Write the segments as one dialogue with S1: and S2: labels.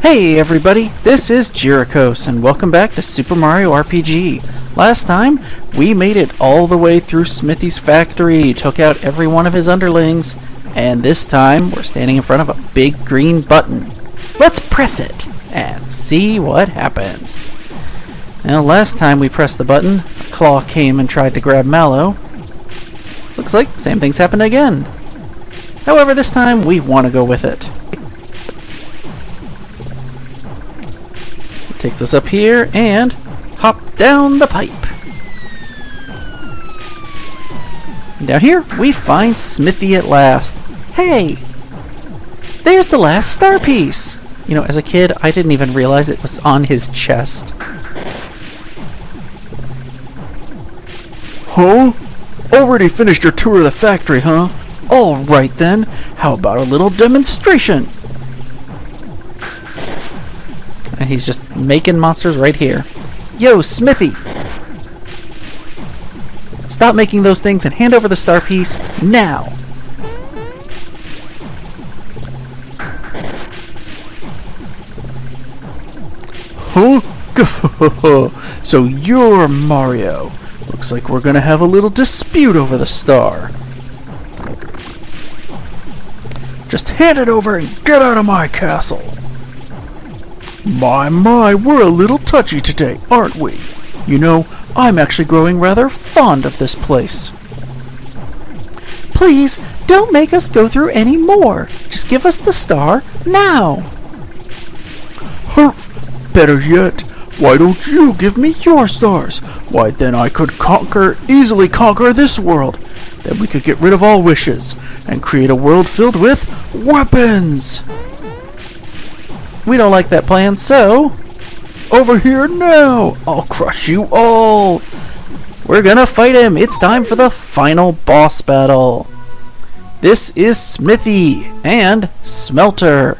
S1: Hey everybody, this is Jirikos, and welcome back to Super Mario RPG. Last time, we made it all the way through Smithy's factory, took out every one of his underlings, and this time, we're standing in front of a big green button. Let's press it, and see what happens. Now, last time we pressed the button, a claw came and tried to grab Mallow. Looks like same things happened again. However, this time, we want to go with it. Takes us up here and hop down the pipe. And down here we find Smithy at last. Hey! There's the last star piece! You know, as a kid, I didn't even realize it was on his chest. Huh? Already finished your tour of the factory, huh? Alright then, how about a little demonstration? And he's just making monsters right here. Yo, Smithy! Stop making those things and hand over the star piece now! Huh? So you're Mario. Looks like we're gonna have a little dispute over the star. Just hand it over and get out of my castle! My, we're a little touchy today, aren't we? You know, I'm actually growing rather fond of this place. Please, don't make us go through any more. Just give us the star now. Hurf! Better yet, why don't you give me your stars? Why, then I could easily conquer this world. Then we could get rid of all wishes and create a world filled with weapons. We don't like that plan, so... Over here now! I'll crush you all! We're gonna fight him! It's time for the final boss battle! This is Smithy and Smelter.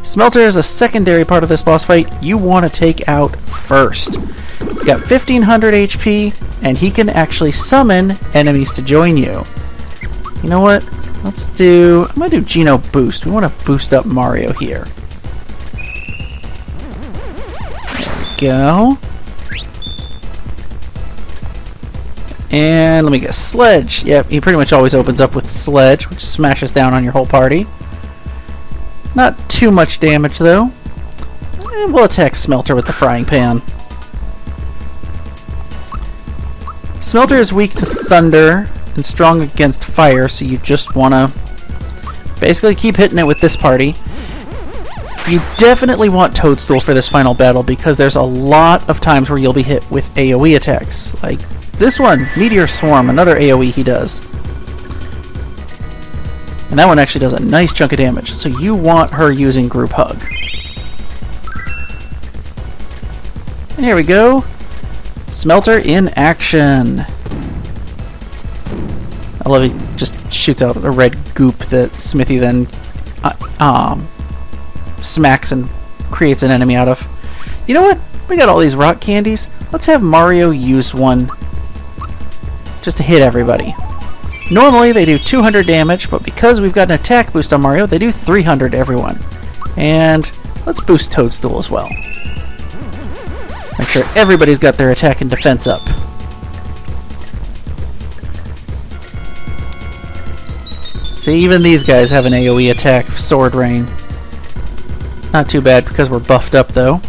S1: Smelter is a secondary part of this boss fight you want to take out first. He's got 1500 HP, and he can actually summon enemies to join you. You know what? I'm gonna do Geno Boost. We want to boost up Mario here. Go. And let me guess, Sledge. Yep, he pretty much always opens up with Sledge, which smashes down on your whole party. Not too much damage though. And we'll attack Smelter with the frying pan. Smelter is weak to thunder and strong against fire, so you just want to basically keep hitting it with this party. You definitely want Toadstool for this final battle because there's a lot of times where you'll be hit with AoE attacks. Like this one, Meteor Swarm, another AoE he does. And that one actually does a nice chunk of damage, so you want her using Group Hug. And here we go. Smelter in action. I love he just shoots out a red goop that Smithy then smacks and creates an enemy out of. You know what? We got all these rock candies. Let's have Mario use one just to hit everybody. Normally they do 200 damage, but because we've got an attack boost on Mario, they do 300 to everyone. And let's boost Toadstool as well. Make sure everybody's got their attack and defense up. See, even these guys have an AoE attack, Sword Rain. Not too bad because we're buffed up though.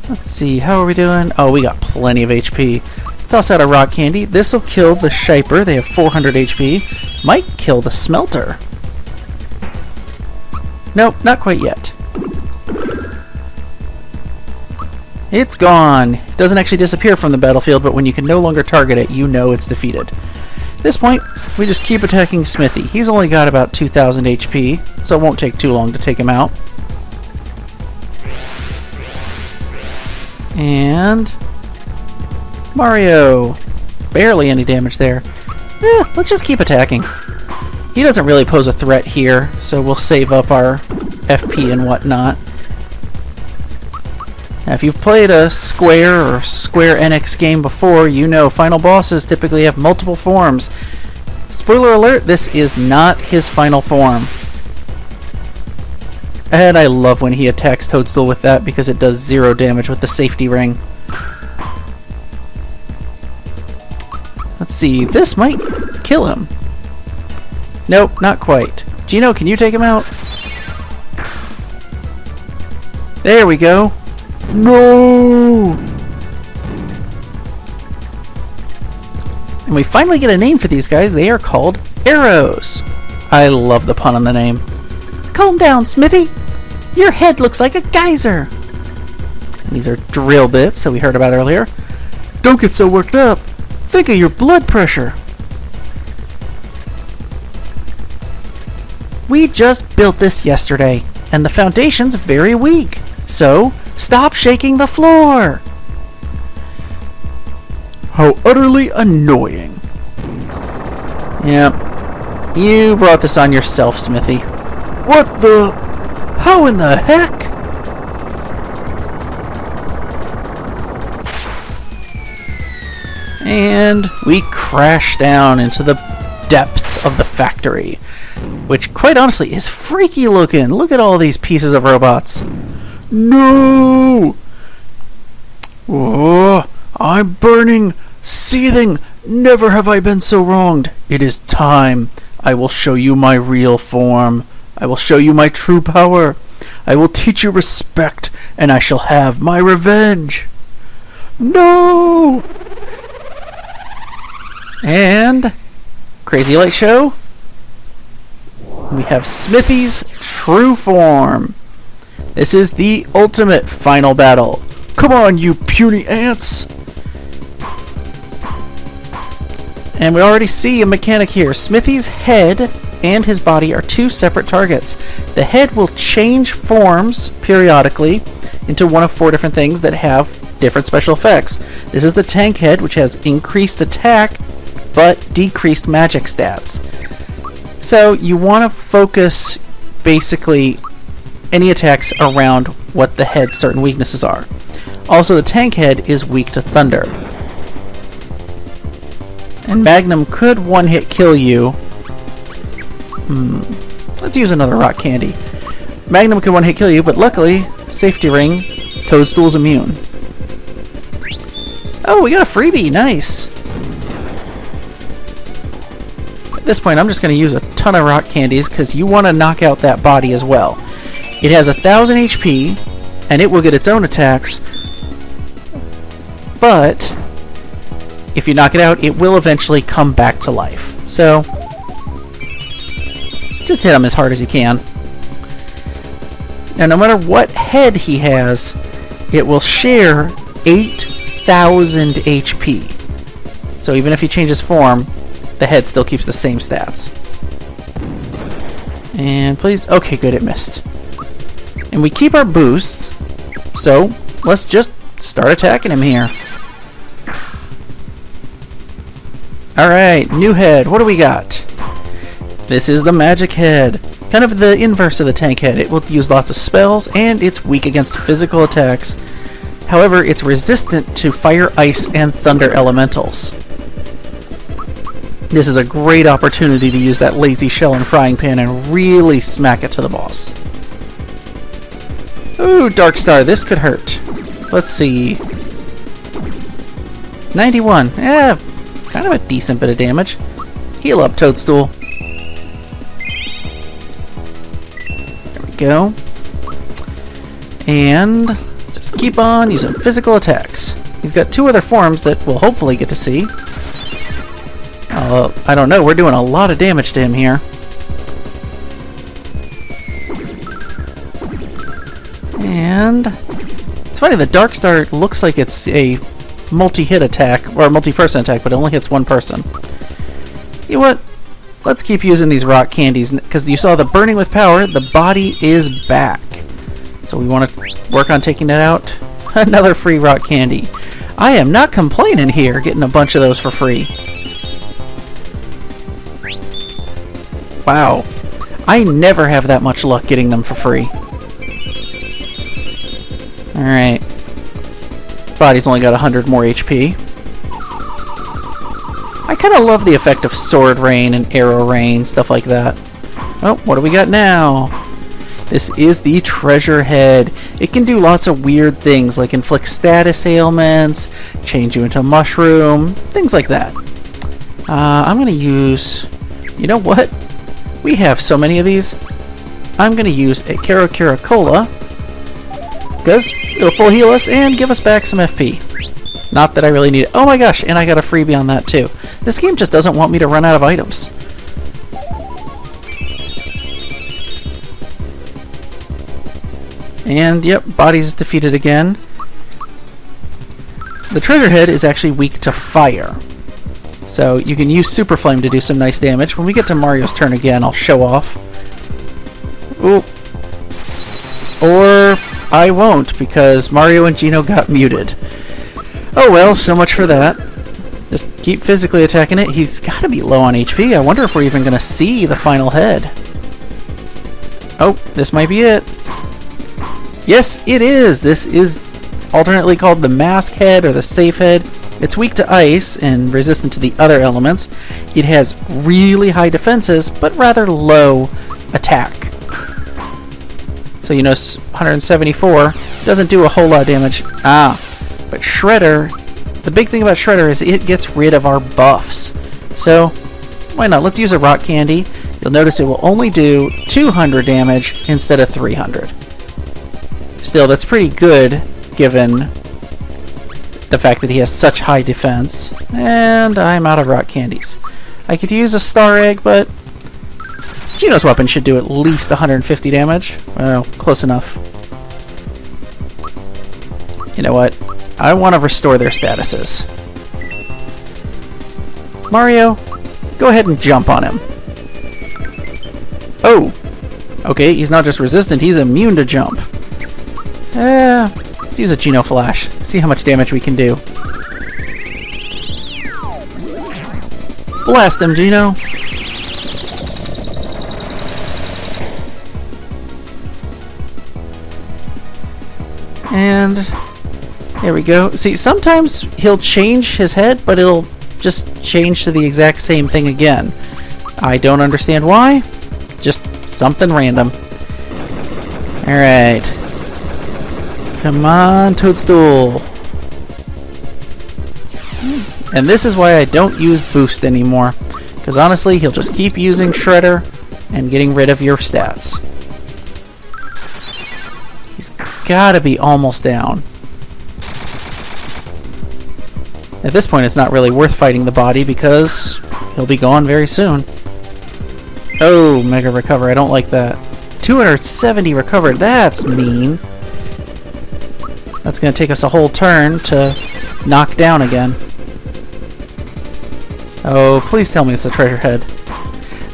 S1: Let's see, how are we doing? Oh, we got plenty of HP. Let's toss out a rock candy. This'll kill the Shiper. They have 400 HP. Might kill the Smelter. Nope, not quite yet. It's gone. It doesn't actually disappear from the battlefield, but when you can no longer target it, you know it's defeated. At this point, we just keep attacking Smithy. He's only got about 2000 HP, so it won't take too long to take him out. And Mario. Barely any damage there. Let's just keep attacking. He doesn't really pose a threat here, so we'll save up our FP and whatnot. Now, if you've played a Square or Square Enix game before, you know final bosses typically have multiple forms. Spoiler alert, this is not his final form.
S2: And I love when he attacks Toadstool with that because it does 0 damage with the safety ring. Let's see, this might kill him. Nope, not quite. Gino, can you take him out? There we go.
S1: No!
S2: And we finally get a name for these guys. They are called arrows. I love the pun on the name. Calm down, Smithy. Your head looks like a geyser. And these are drill bits that we heard about earlier.
S1: Don't get so worked up. Think of your blood pressure.
S2: We just built this yesterday, and the foundation's very weak. So, stop shaking the floor.
S1: How utterly annoying.
S2: Yep. You brought this on yourself, Smithy.
S1: What the? How in the heck?
S2: And we crash down into the depths of the factory, which quite honestly is freaky looking. Look at all these pieces of robots.
S1: No! Oh, I'm burning, seething. Never have I been so wronged. It is time. I will show you my real form. I will show you my true power. I will teach you respect, and I shall have my revenge. No!
S2: And Crazy Light Show. We have Smithy's true form. This is the ultimate final battle.
S1: Come on, you puny ants!
S2: And we already see a mechanic here. Smithy's head and his body are 2 separate targets. The head will change forms periodically into one of 4 different things that have different special effects. This is the tank head, which has increased attack but decreased magic stats. So you want to focus basically any attacks around what the head's certain weaknesses are. Also, the tank head is weak to thunder. And Magnum could one-hit kill you. Let's use another rock candy. Magnum could one-hit kill you, but luckily, safety ring, Toadstool's immune. Oh, we got a freebie. Nice. At this point, I'm just going to use a ton of rock candies because you want to knock out that body as well. It has 1,000 HP, and it will get its own attacks. But if you knock it out, it will eventually come back to life. So, just hit him as hard as you can. Now, no matter what head he has, it will share 8,000 HP. So even if he changes form, the head still keeps the same stats. And please, okay, good, it missed. And we keep our boosts, so let's just start attacking him here. Alright, new head. What do we got? This is the magic head. Kind of the inverse of the tank head. It will use lots of spells, and it's weak against physical attacks. However, it's resistant to fire, ice, and thunder elementals. This is a great opportunity to use that lazy shell and frying pan and really smack it to the boss. Ooh, Dark Star, this could hurt. Let's see. 91. Kind of a decent bit of damage. Heal up, Toadstool. There we go. And just keep on using physical attacks. He's got 2 other forms that we'll hopefully get to see. I don't know, we're doing a lot of damage to him here. And it's funny, the Dark Star looks like it's a multi-hit attack, or a multi-person attack, but it only hits one person. You know what? Let's keep using these rock candies, because you saw the burning with power, the body is back. So we want to work on taking that out. Another free rock candy. I am not complaining here, getting a bunch of those for free. Wow. I never have that much luck getting them for free. Alright. Body's only got 100 more HP. I kind of love the effect of sword rain and arrow rain, stuff like that. Oh, what do we got now? This is the treasure head. It can do lots of weird things like inflict status ailments, change you into a mushroom, things like that. I'm going to use... You know what? We have so many of these. I'm going to use a Kara Cola because it'll full heal us and give us back some FP. Not that I really need it. Oh my gosh, and I got a freebie on that too. This game just doesn't want me to run out of items. And yep, body's defeated again. The treasure head is actually weak to fire. So you can use Super Flame to do some nice damage. When we get to Mario's turn again, I'll show off. Ooh. Or I won't, because Mario and Geno got muted. Oh well, so much for that. Just keep physically attacking it. He's got to be low on HP. I wonder if we're even going to see the final head. Oh, this might be it. Yes, it is! This is alternately called the Mask Head or the Safe Head. It's weak to ice and resistant to the other elements. It has really high defenses, but rather low attack. So you notice 174 doesn't do a whole lot of damage. But Shredder, the big thing about Shredder is it gets rid of our buffs. So why not? Let's use a rock candy. You'll notice it will only do 200 damage instead of 300. Still, that's pretty good given the fact that he has such high defense. And I'm out of rock candies. I could use a star egg, but Geno's weapon should do at least 150 damage. Well, close enough. You know what? I want to restore their statuses. Mario, go ahead and jump on him. Oh! Okay, he's not just resistant, he's immune to jump. Let's use a Geno Flash. See how much damage we can do. Blast him, Geno! And there we go. See, sometimes he'll change his head, but it'll just change to the exact same thing again. I don't understand why. Just something random. Alright. Come on, Toadstool. And this is why I don't use Boost anymore. Because honestly, he'll just keep using Shredder and getting rid of your stats. He's gotta be almost down. At this point, it's not really worth fighting the body because he'll be gone very soon. Oh, Mega Recover. I don't like that. 270 recovered. That's mean. That's going to take us a whole turn to knock down again. Oh, please tell me it's a treasure head.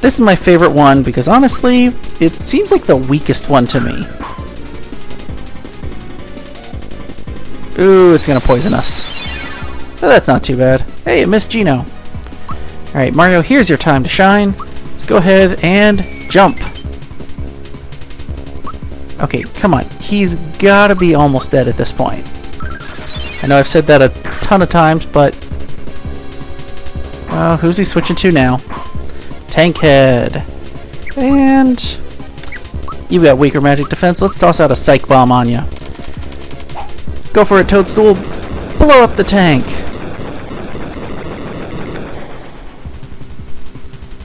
S2: This is my favorite one because honestly, it seems like the weakest one to me. Ooh, it's going to poison us. But that's not too bad. Hey, it missed Geno. Alright, Mario, here's your time to shine. Let's go ahead and jump. Okay, come on. He's gotta be almost dead at this point. I know I've said that a ton of times, but... who's he switching to now? Tank Head. And... you've got weaker magic defense. Let's toss out a Psych Bomb on you. Go for it, Toadstool. Blow up the tank.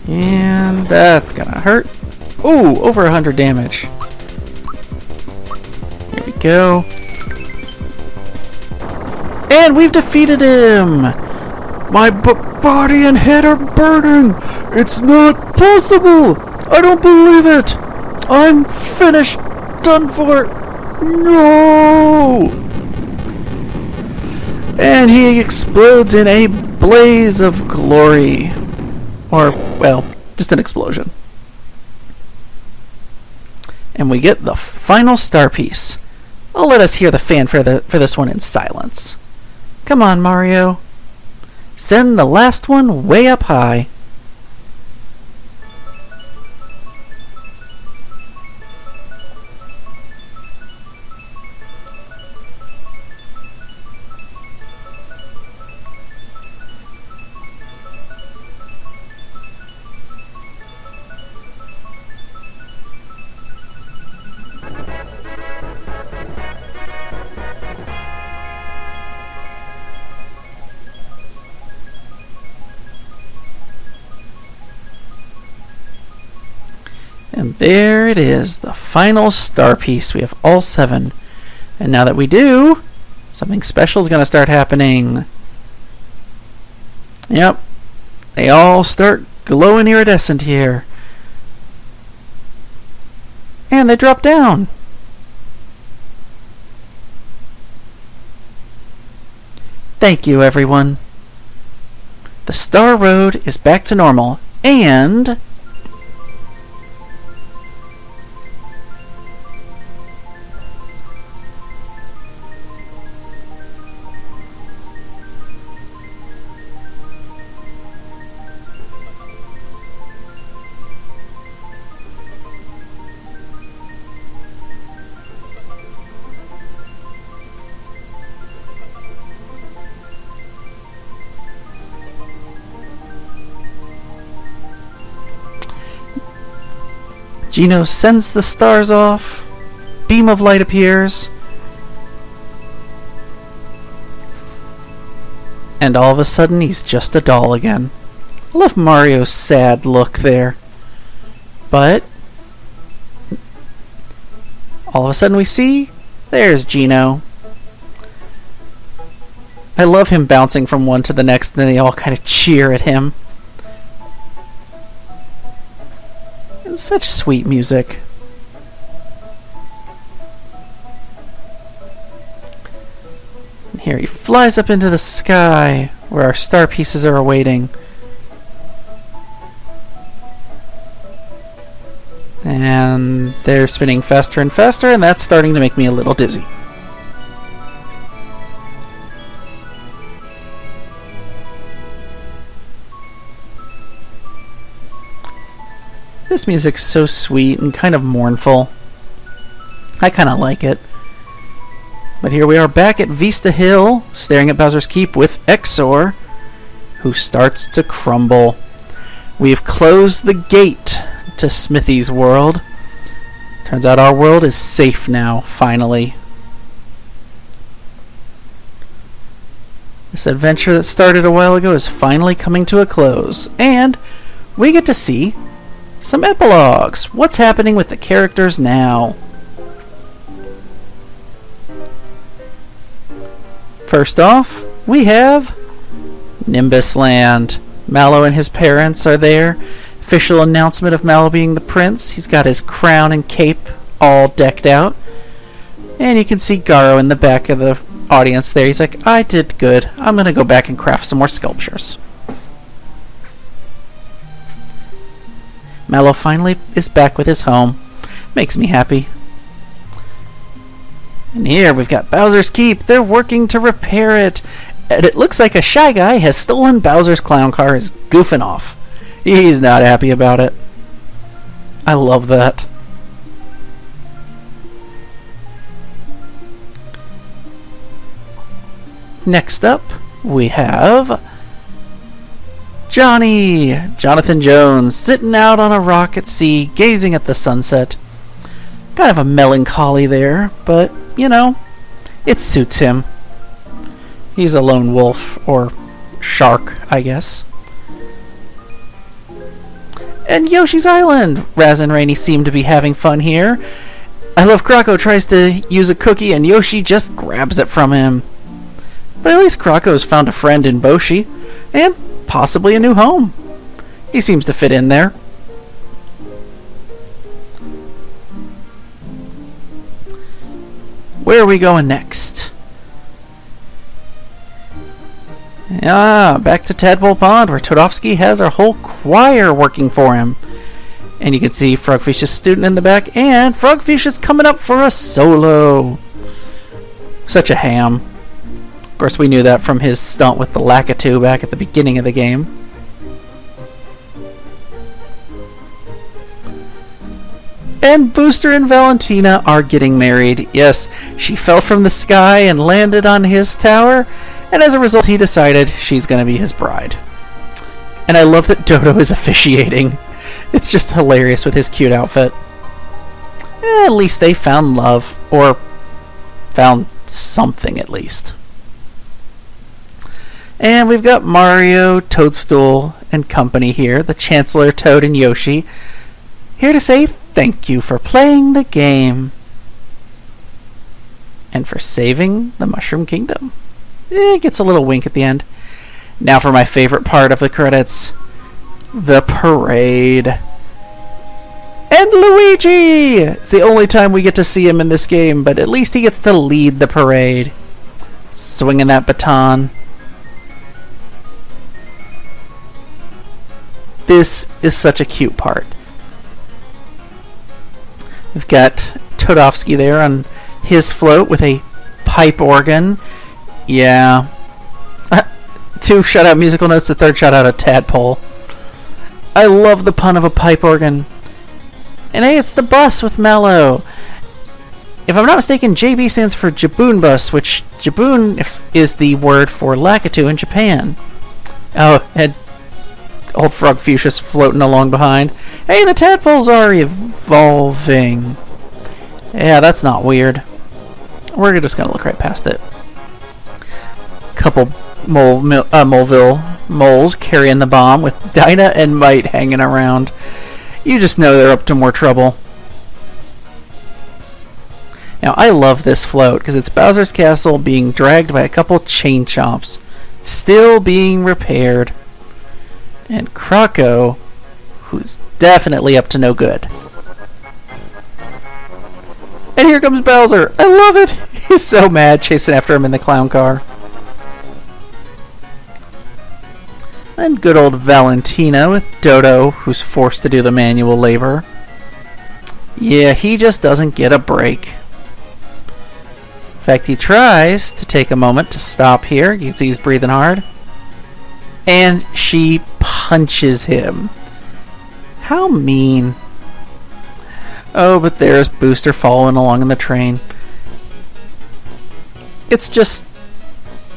S2: And that's gonna hurt. Ooh, over 100 damage. Here we go. And we've defeated him! My body and head are burning! It's not possible! I don't believe it! I'm finished! Done for! No! And he explodes in a blaze of glory. Or, well, just an explosion. And we get the final star piece. I'll let us hear the fanfare for this one in silence. Come on, Mario. Send the last one way up high. There it is, the final star piece. We have all 7. And now that we do, something special is going to start happening. Yep, they all start glowing iridescent here. And they drop down. Thank you, everyone. The Star Road is back to normal, and Gino sends the stars off. Beam of light appears. And all of a sudden, he's just a doll again. I love Mario's sad look there. But all of a sudden we see, there's Gino. I love him bouncing from one to the next, and then they all kind of cheer at him. It's such sweet music. And here he flies up into the sky, where our star pieces are awaiting. And they're spinning faster and faster, and that's starting to make me a little dizzy. This music's so sweet and kind of mournful. I kind of like it. But here we are back at Vista Hill, staring at Bowser's Keep with Exor, who starts to crumble. We've closed the gate to Smithy's world. Turns out our world is safe now, finally. This adventure that started a while ago is finally coming to a close, and we get to see some epilogues. What's happening with the characters now? First off, we have Nimbus Land. Mallow and his parents are there. Official announcement of Mallow being the prince. He's got his crown and cape all decked out. And you can see Garo in the back of the audience there. He's like, I did good. I'm going to go back and craft some more sculptures. Mallow finally is back with his home. Makes me happy. And here we've got Bowser's Keep. They're working to repair it. And it looks like a shy guy has stolen Bowser's clown car, is goofing off. He's not happy about it. I love that. Next up, we have Jonathan Jones, sitting out on a rock at sea, gazing at the sunset. Kind of a melancholy there, but, you know, it suits him. He's a lone wolf, or shark, I guess. And Yoshi's Island! Raz and Rainy seem to be having fun here. I love Krako tries to use a cookie, and Yoshi just grabs it from him. But at least Krako's found a friend in Boshi, and possibly a new home. He seems to fit in there. Where are we going next? Back to Tadpole Pond, where Todovsky has our whole choir working for him. And you can see Frogfish's student in the back, and Frogfish is coming up for a solo. Such a ham. Of course, we knew that from his stunt with the Lakitu back at the beginning of the game. And Booster and Valentina are getting married. Yes, she fell from the sky and landed on his tower, and as a result, he decided she's going to be his bride. And I love that Dodo is officiating. It's just hilarious with his cute outfit. At least they found love, or found something at least. And we've got Mario, Toadstool, and company here, the Chancellor, Toad, and Yoshi, here to say Thank you for playing the game. And for saving the Mushroom Kingdom. It gets a little wink at the end. Now for my favorite part of the credits. The parade. And Luigi! It's the only time we get to see him in this game, but at least he gets to lead the parade. Swinging that baton. This is such a cute part. We've got Todofsky there on his float with a pipe organ. Yeah. 2 shout-out musical notes, the 3rd shout-out a tadpole. I love the pun of a pipe organ. And hey, it's the bus with Mallow. If I'm not mistaken, JB stands for Jaboon Bus, which Jaboon is the word for Lakitu in Japan. Oh, and old Frog Fuchsia's floating along behind. Hey, the tadpoles are evolving. Yeah, that's not weird. We're just gonna look right past it. Couple Moleville moles carrying the bomb with Dinah and Mite hanging around. You just know they're up to more trouble. Now, I love this float because it's Bowser's Castle being dragged by a couple chain chomps, still being repaired. And Croco, who's definitely up to no good. And here comes Bowser. I love it. He's so mad chasing after him in the clown car. And good old Valentina with Dodo, who's forced to do the manual labor. Yeah, he just doesn't get a break. In fact, he tries to take a moment to stop here. You can see he's breathing hard. And she punches him. How mean. Oh, but there's Booster following along in the train. It's just...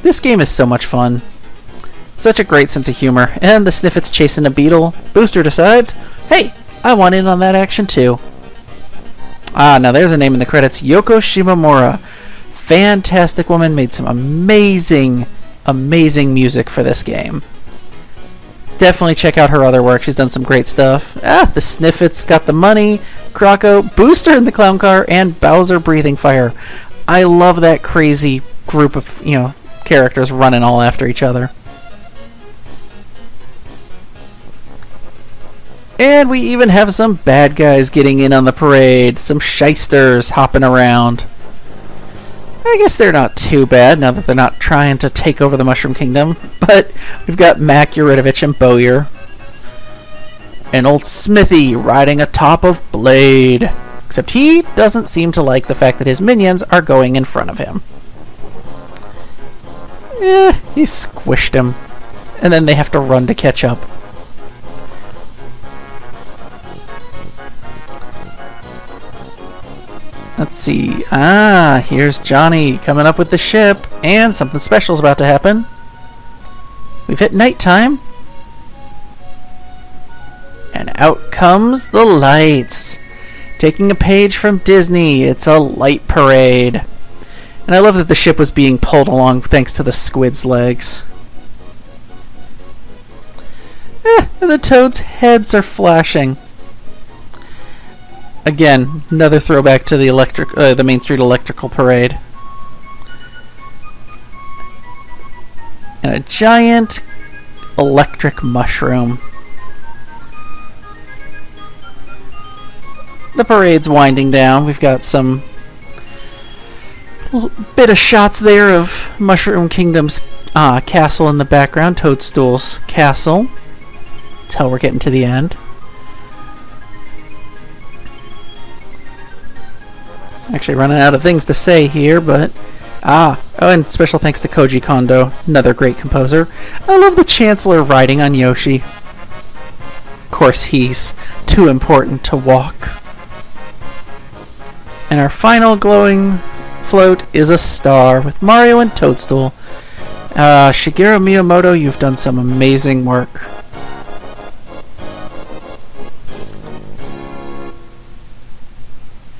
S2: This game is so much fun. Such a great sense of humor. And the Sniffet's chasing a beetle. Booster decides, hey, I want in on that action too. Ah, now there's a name in the credits. Yoko Shimomura. Fantastic woman. Made some amazing, amazing music for this game. Definitely check out her other work. She's done some great stuff. Ah, the Sniffet's got the money. Croco, Booster in the clown car, and Bowser breathing fire. I love that crazy group of, characters running all after each other. And we even have some bad guys getting in on the parade. Some shysters hopping around. I guess they're not too bad now that they're not trying to take over the Mushroom Kingdom. But we've got Mac, Yuridovich, and Bowyer. And old Smithy riding atop of Blade. Except he doesn't seem to like the fact that his minions are going in front of him. He squished him. And then they have to run to catch up. Let's see. Ah, here's Johnny coming up with the ship. And something special is about to happen. We've hit nighttime. And out comes the lights. Taking a page from Disney. It's a light parade. And I love that the ship was being pulled along thanks to the squid's legs. And the toads' heads are flashing. Again, another throwback to the Main Street Electrical Parade. And a giant electric mushroom. The parade's winding down. We've got some bit of shots there of Mushroom Kingdom's castle in the background, Toadstool's castle. Until we're getting to the end. Actually running out of things to say here, but... oh, and special thanks to Koji Kondo, another great composer. I love the Chancellor riding on Yoshi. Of course, he's too important to walk. And our final glowing float is a star with Mario and Toadstool. Shigeru Miyamoto, you've done some amazing work.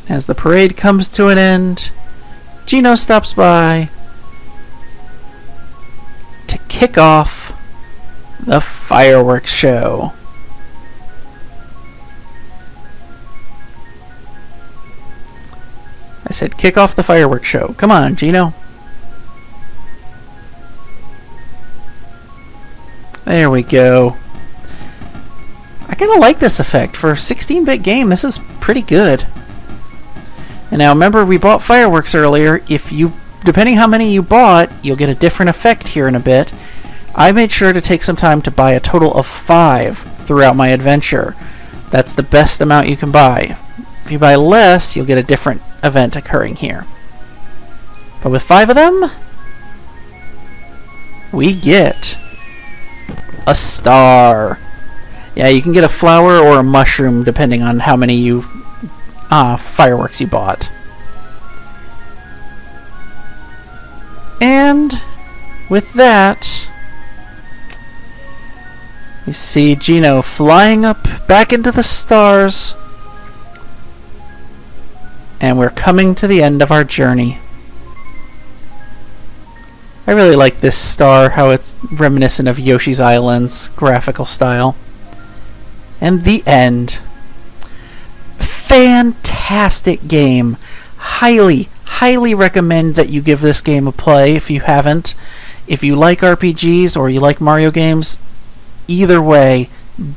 S2: As the parade comes to an end, Gino stops by to kick off the fireworks show. I said kick off the fireworks show. Come on, Gino. There we go. I kind of like this effect. For a 16-bit game, this is pretty good. And now remember, we bought fireworks earlier. Depending how many you bought, you'll get a different effect here in a bit. I made sure to take some time to buy a total of 5 throughout my adventure. That's the best amount you can buy. If you buy less, you'll get a different event occurring here. But with 5 of them, we get a star. Yeah, you can get a flower or a mushroom depending on how many fireworks you bought. And with that, you see Gino flying up back into the stars. And we're coming to the end of our journey. I really like this star, how it's reminiscent of Yoshi's Island's graphical style. And the end. Fantastic game. Highly recommend that you give this game a play if you haven't. If you like RPGs or you like Mario games, either way,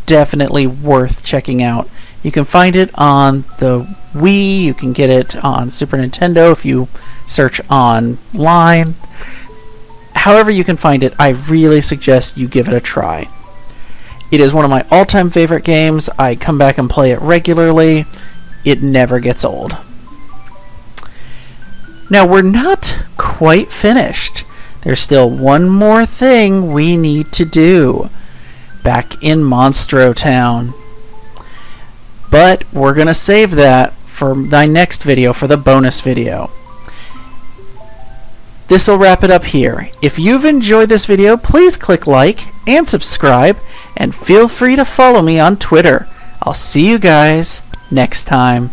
S2: definitely worth checking out. You can find it on the Wii, you can get it on Super Nintendo if you search online. However you can find it, I really suggest you give it a try. It is one of my all-time favorite games. I come back and play it regularly. It never gets old. Now, we're not quite finished. There's still one more thing we need to do back in Monstro Town. But we're going to save that for my next video, for the bonus video. This will wrap it up here. If you've enjoyed this video, please click like and subscribe, and feel free to follow me on Twitter. I'll see you guys next time.